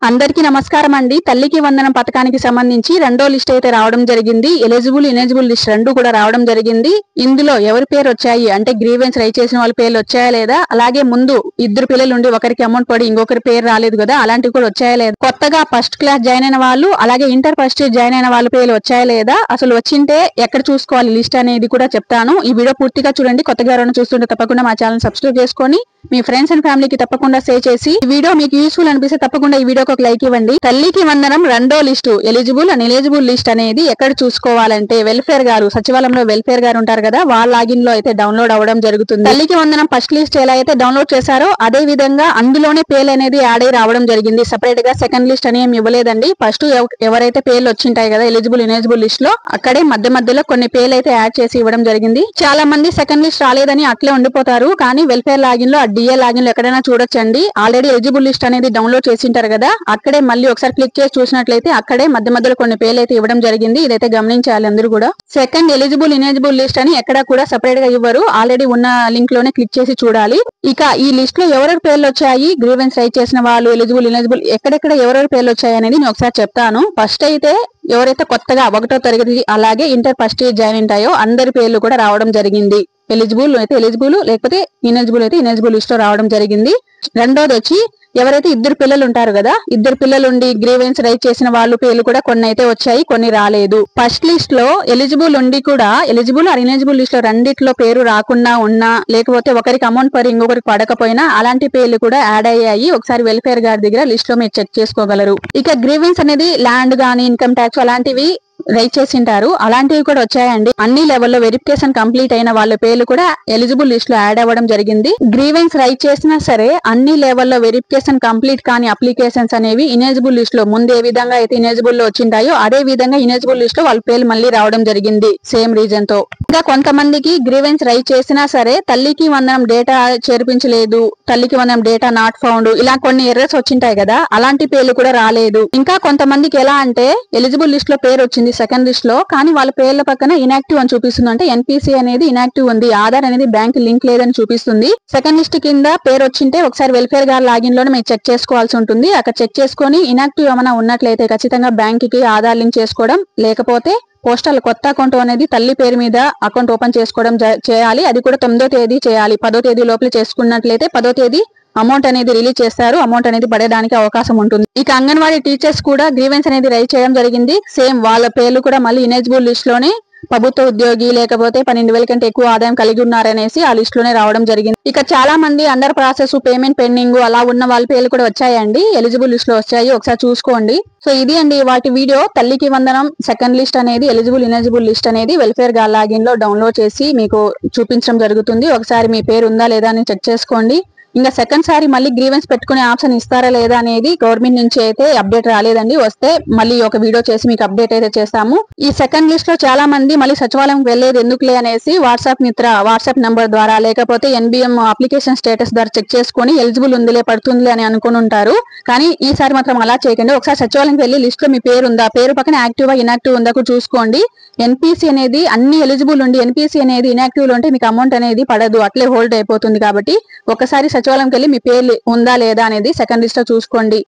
అందరికీ నమస్కారం అండి. తల్లికి వందనం పథకానికి సంబంధించి రెండో లిస్ట్ అయితే రావడం జరిగింది. ఎలిజిబుల్ ఇనెలిజిబుల్ లిస్ట్ రెండు కూడా రావడం జరిగింది. ఇందులో ఎవరి పేరు వచ్చాయి అంటే గ్రీవెన్స్ రైజ్ చేసిన వాళ్ళ పేర్లు వచ్చాయా లేదా, అలాగే ముందు ఇద్దరు పిల్లలు ఉండి ఒకరికి అమౌంట్ పడి ఇంకొకరి పేరు రాలేదు కదా, అలాంటివి కూడా వచ్చాయా లేదా, కొత్తగా ఫస్ట్ క్లాస్ జాయిన్ అయిన వాళ్ళు అలాగే ఇంటర్ ఫస్ట్ ఇయర్ జాయిన్ అయిన వాళ్ళ పేర్లు వచ్చాయా లేదా, అసలు వచ్చింటే ఎక్కడ చూసుకోవాలి లిస్ట్ అనేది కూడా చెప్తాను. ఈ వీడియో పూర్తిగా చూడండి. కొత్తగా ఎవరైనా చూస్తుంటే తప్పకుండా మా ఛానల్ సబ్స్క్రైబ్ చేసుకొని మీ ఫ్రెండ్స్ అండ్ ఫ్యామిలీకి తప్పకుండా షేర్ చేసి ఈ వీడియో మీకు యూస్ఫుల్ అనిపిస్తే తప్పకుండా ఈ వీడియోకి ఒక లైక్ ఇవ్వండి. తల్లికి వందనం రెండో list eligible and eligible list అనేది ఎక్కడ చూసుకోవాలంటే వెల్ఫేర్ గారు, సచివాలయంలో వెల్ఫేర్ గారు ఉంటారు కదా, వాళ్ళ లాగిన్ లో అయితే డౌన్లోడ్ అవ్వడం జరుగుతుంది. తల్లికి వందనం ఫస్ట్ లిస్ట్ ఎలా అయితే డౌన్లోడ్ చేశారో అదే విధంగా అందులోనే పేర్లు అనేది యాడ్ అయి రావడం జరిగింది. సెపరేట్ గా సెకండ్ లిస్ట్ అని ఏమి ఇవ్వలేదండి. ఫస్ట్ ఎవరైతే పేర్లు వచ్చింటాయి కదా ఎలిజిబుల్ ఎలిజిబుల్ లిస్ట్ లో, అక్కడే మధ్యలో కొన్ని పేర్లు అయితే యాడ్ చేసి ఇవ్వడం జరిగింది. చాలా మంది సెకండ్ లిస్ట్ రాలేదని అట్లే ఉండిపోతారు, కానీ వెల్ఫేర్ లాగిన్ లో డిఏ లాగిన్ లో ఎక్కడైనా చూడొచ్చండి. ఆల్రెడీ ఎలిజిబుల్ లిస్ట్ అనేది డౌన్లోడ్ చేసింటారు కదా, అక్కడే మళ్ళీ ఒకసారి క్లిక్ చేసి చూసినట్లయితే అక్కడే మధ్యలో కొన్ని పేర్లు అయితే ఇవ్వడం జరిగింది. ఇదైతే గమనించాలి అందరూ కూడా. సెకండ్ ఎలిజిబుల్ ఇనెలిజిబుల్ లిస్ట్ అని ఎక్కడ కూడా సెపరేట్ గా ఇవ్వరు, ఆల్రెడీ ఉన్న లింక్ లోనే క్లిక్ చేసి చూడాలి. ఇక ఈ లిస్ట్ లో ఎవరెవరి పేర్లు వచ్చాయి, గ్రీవెన్స్ రైజ్ చేసిన వాళ్ళు, ఎలిజిబుల్ ఇనెలిజిబుల్ ఎక్కడెక్కడ ఎవరెవరి పేర్లు వచ్చాయి అనేది నేను ఒకసారి చెప్తాను. ఫస్ట్ అయితే ఎవరైతే కొత్తగా 1వ తరగతి అలాగే ఇంటర్ ఫస్ట్ ఇయర్ జాయిన్ ఉంటాయో అందరి పేర్లు కూడా రావడం జరిగింది. ఎలిజిబుల్ అయితే ఎలిజిబుల్, లేకపోతే ఇనెలిజిబుల్ అయితే ఇనెలిజిబుల్ లిస్ట్ లో రావడం జరిగింది. రెండోది వచ్చి ఎవరైతే ఇద్దరు పిల్లలు ఉంటారు కదా, ఇద్దరు పిల్లలుండి గ్రీవెన్స్ రైజ్ చేసిన వాళ్ళు పేర్లు కూడా కొన్ని అయితే వచ్చాయి, కొన్ని రాలేదు. ఫస్ట్ లిస్ట్ లో ఎలిజిబుల్ ఉండి కూడా ఎలిజిబుల్ ఆర్ ఇనెలిజిబుల్ లిస్ట్ లో రెండిట్లో పేరు రాకుండా ఉన్నా, లేకపోతే ఒకరికి అమౌంట్ పరి ఇంకొకరికి పడకపోయినా అలాంటి పేర్లు కూడా యాడ్ అయ్యాయి. ఒకసారి వెల్ఫేర్ గారి దగ్గర లిస్ట్ లో మీరు చెక్ చేసుకోగలరు. ఇక గ్రీవెన్స్ అనేది ల్యాండ్ గానీ ఇన్కమ్ ట్యాక్స్ అలాంటివి రైజ్ చేసింటారు, అలాంటివి కూడా వచ్చాయండి. అన్ని లెవెల్లో వెరిఫికేషన్ కంప్లీట్ అయిన వాళ్ళ పేర్లు కూడా ఎలిజిబుల్ లిస్ట్ లో యాడ్ అవ్వడం జరిగింది. గ్రీవెన్స్ రైజ్ చేసినా సరే అన్ని లెవెల్లో వెరిఫికేషన్ కంప్లీట్ కాని అప్లికేషన్స్ అనేవి ఇనెలిజిబుల్ లిస్ట్ లో ముందు ఏ విధంగా అయితే ఇనెలిజిబుల్ లో వచ్చింటాయో అదే విధంగా ఇనెలిజిబుల్ లిస్ట్ లో వాళ్ళ పేర్లు మళ్ళీ రావడం జరిగింది సేమ్ రీజన్ తో. ఇంకా కొంతమందికి గ్రీవెన్స్ రైజ్ చేసినా సరే తల్లికి వందనం డేటా చేర్పించలేదు, తల్లికి వందనం డేటా నాట్ ఫౌండ్, ఇలా కొన్ని ఎర్రర్స్ వచ్చింటాయి కదా, అలాంటి పేర్లు కూడా రాలేదు. ఇంకా కొంతమందికి ఎలా అంటే ఎలిజిబుల్ లిస్ట్ లో పేరు వచ్చింది సెకండ్ లిస్ట్ లో, కానీ వాళ్ళ పేర్ల పక్కన ఇనాక్టివ్ అని చూపిస్తుంది. అంటే ఎన్పిసి అనేది ఇనాక్టివ్ ఉంది, ఆధార్ అనేది బ్యాంక్ లింక్ లేదని చూపిస్తుంది. సెకండ్ లిస్ట్ కింద పేరు వచ్చింటే ఒకసారి వెల్ఫేర్ గారి లాగిన్ లోనే మీరు చెక్ చేసుకోవాల్సి ఉంటుంది. అక్కడ చెక్ చేసుకుని ఇనాక్టివ్ ఏమైనా ఉన్నట్లయితే ఖచ్చితంగా బ్యాంక్ కి ఆధార్ లింక్ చేసుకోవడం, లేకపోతే పోస్టల్ కొత్త అకౌంట్ అనేది తల్లి పేరు మీద అకౌంట్ ఓపెన్ చేసుకోవడం చేయాలి. అది కూడా 9వ తేదీ చేయాలి. 10వ తేదీ లోపల చేసుకున్నట్లయితే 10వ తేదీ అమౌంట్ అనేది రిలీజ్ చేస్తారు, అమౌంట్ అనేది పడేయడానికి అవకాశం ఉంటుంది. ఇక అంగన్వాడీ టీచర్స్ కూడా గ్రీవెన్స్ అనేది రైజ్ చేయడం జరిగింది. సేమ్ వాళ్ళ పేర్లు కూడా మళ్ళీ ఇనెలిజిబుల్ లిస్ట్ లోనే ప్రభుత్వ ఉద్యోగి లేకపోతే 12,000 కంటే ఎక్కువ ఆదాయం కలిగి ఉన్నారనేసి ఆ లిస్ట్ లోనే రావడం జరిగింది. ఇక చాలా మంది అండర్ ప్రాసెస్ పేమెంట్ పెండింగ్ అలా ఉన్న వాళ్ళ పేర్లు కూడా వచ్చాయండి, ఎలిజిబుల్ లిస్ట్ లో వచ్చాయి, ఒకసారి చూసుకోండి. సో ఇది అండి వాటి వీడియో. తల్లికి వందనం సెకండ్ లిస్ట్ అనేది ఎలిజిబుల్ ఇనెలిజిబుల్ లిస్ట్ అనేది వెల్ఫేర్ గారి లాగిన్ లో డౌన్లోడ్ చేసి మీకు చూపించడం జరుగుతుంది. ఒకసారి మీ పేరు ఉందా లేదా అని చెక్ చేసుకోండి. ఇంకా సెకండ్ సారి మళ్ళీ గ్రీవెన్స్ పెట్టుకునే ఆప్షన్ ఇస్తారా లేదా అనేది గవర్నమెంట్ నుంచి అయితే అప్డేట్ రాలేదండి. వస్తే మళ్ళీ ఒక వీడియో చేసి మీకు అప్డేట్ అయితే చేస్తాము. ఈ సెకండ్ లిస్ట్ లో చాలా మంది మళ్ళీ సచివాలయం వెళ్లేది ఎందుకులే అనేసి వాట్సాప్ నంబర్ ద్వారా లేకపోతే ఎన్బిఎం అప్లికేషన్ స్టేటస్ ద్వారా చెక్ చేసుకుని ఎలిజిబుల్ ఉందిలే పడుతుందిలే అని అనుకుని ఉంటారు. కానీ ఈసారి మాత్రం అలా చేయకండి. ఒకసారి సచివాలయం వెళ్లి లిస్ట్ లో మీ పేరు ఉందా, పేరు పక్కన యాక్టివ్ ఇన్యాక్టివ్ ఉందా చూసుకోండి. ఎన్పిసి అనేది అన్ని ఎలిజిబుల్ ఉండి ఎన్పిసి అనేది ఇన్యాక్టివ్ లో ఉంటే మీకు అమౌంట్ అనేది పడదు, అట్లే హోల్డ్ అయిపోతుంది. కాబట్టి ఒకసారి సచివాలయంకి వెళ్ళి మీ పేరు ఉందా లేదా అనేది సెకండ్ లిస్ట్ లో చూసుకోండి.